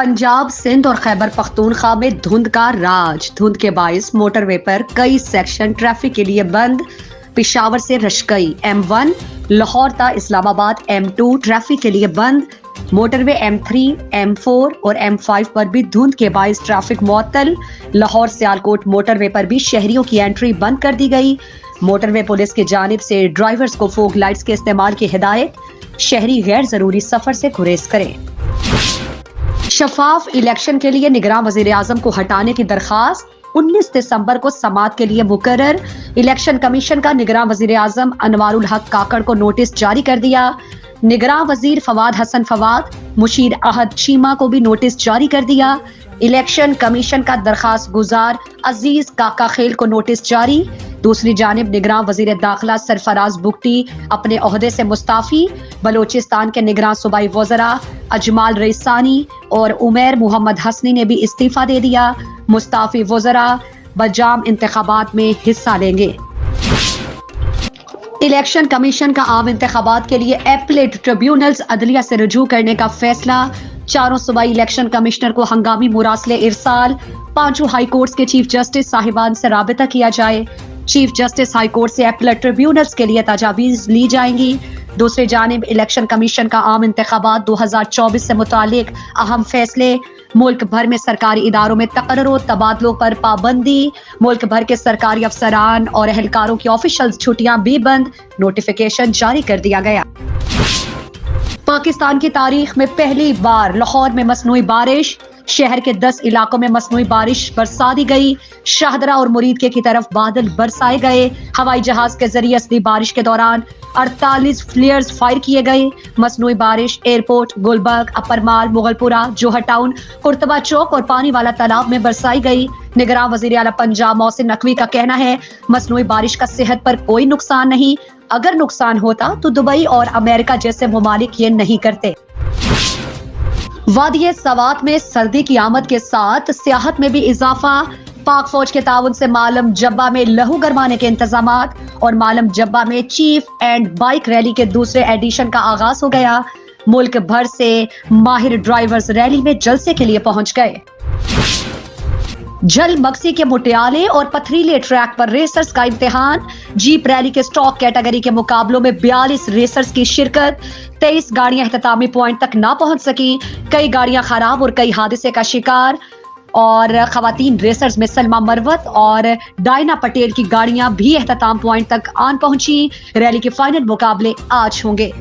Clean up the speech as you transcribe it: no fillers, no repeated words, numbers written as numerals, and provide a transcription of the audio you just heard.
पंजाब, सिंध और खैबर पख्तूनख्वा में धुंध का राज। धुंध के बायस मोटर वे पर कई सेक्शन ट्रैफिक के लिए बंद। पेशावर से रशकई M1, लाहौर ता इस्लामाबाद M2 ट्रैफिक के लिए बंद। मोटरवे M3, M4 और M5 पर भी धुंध के बायस ट्रैफिक मुअत्तल। लाहौर सियालकोट मोटरवे पर भी शहरियों की एंट्री बंद कर दी गई। मोटरवे पुलिस की जानिब से ड्राइवर्स को फोग लाइट्स के इस्तेमाल की हिदायत। शहरी गैर जरूरी सफर से गुरेज करें। शफाफ इलेक्शन के लिए निगरान वजीर आजम को हटाने की दरखास्त 19 दिसंबर को समाअत के लिए मुकर्रर। इलेक्शन कमीशन का निगरान वजीर आजम अनवारुल हक काकड़ को नोटिस जारी कर दिया। निगरान वजीर फवाद हसन फवाद, मुशीर अहद चीमा को भी नोटिस जारी कर दिया। इलेक्शन कमीशन का दरखास्त गुजार अजीज काका खेल को नोटिस जारी। दूसरी जानिब निगरान वजीर दाखिला सरफराज बुगटी अपने ओहदे से मुस्ताफी। बलोचिस्तान के निगरान सूबाई वज़रा अजमाल रईसानी और उमैर मोहम्मद हसनी ने भी इस्तीफा दे दिया। मुस्ताफी वज़रा बजाम इंतखाबात में हिस्सा लेंगे। इलेक्शन कमीशन का आम इंतखाबात के लिए एपलेट ट्रिब्यूनल्स अदलिया से रुजू करने का फैसला। चारों सूबाई इलेक्शन कमिश्नर को हंगामी मुरासले इरसाल। पांचों हाई कोर्ट्स के चीफ जस्टिस साहिबान से राबिता किया जाए। चीफ जस्टिस हाई कोर्ट से एपलेट ट्रिब्यूनल्स के लिए तजावीज ली जाएंगी। दूसरी जानिब इलेक्शन कमीशन का आम इंतखाबात 2024 से मुतालिक अहम फैसले। मुल्क भर में सरकारी इदारों में तकर्रो तबादलों पर पाबंदी। मुल्क भर के सरकारी अफसरान और एहलकारों की ऑफिशियल छुट्टियां भी बंद। नोटिफिकेशन जारी कर दिया गया। पाकिस्तान की तारीख में पहली बार लाहौर में मसनूई बारिश। शहर के 10 इलाकों में मसनूई बारिश बरसा दी गई। शाहदरा और मुरीद की तरफ बादल बरसाए गए। हवाई जहाज के जरिए असली बारिश के दौरान 48 फ्लेयर्स फायर किए गए। मसनूई बारिश एयरपोर्ट, गुलबर्ग, अपर माल, मुगलपुरा, जोहर टाउन, कुर्तबा चौक और पानी वाला तालाब में बरसाई गई। निगरान वजीर आला पंजाब मोहसिन नकवी का कहना है मसनूई बारिश का सेहत पर कोई नुकसान नहीं। अगर नुकसान होता तो दुबई और अमेरिका जैसे ममालिक ये नहीं करते। वादिये सवात में सर्दी की आमद के साथ सियाहत में भी इजाफा। पाक फौज के ताउन से मालम जब्बा में लहू गरमाने के इंतजामात और मालम जब्बा में चीफ एंड बाइक रैली के दूसरे एडिशन का आगाज हो गया। मुल्क भर से माहिर ड्राइवर्स रैली में जलसे के लिए पहुंच गए। जल मक्सी के मुटियाले और पथरीले ट्रैक पर रेसर्स का इम्तिहान। जीप रैली के स्टॉक कैटेगरी के मुकाबलों में 42 रेसर्स की शिरकत। 23 गाड़ियां इख्तितामी पॉइंट तक ना पहुंच सकी। कई गाड़ियां खराब और कई हादसे का शिकार। और खवातीन रेसर्स में सलमा मरवत और डायना पटेल की गाड़ियां भी इख्तिताम पॉइंट तक आन पहुंची। रैली के फाइनल मुकाबले आज होंगे।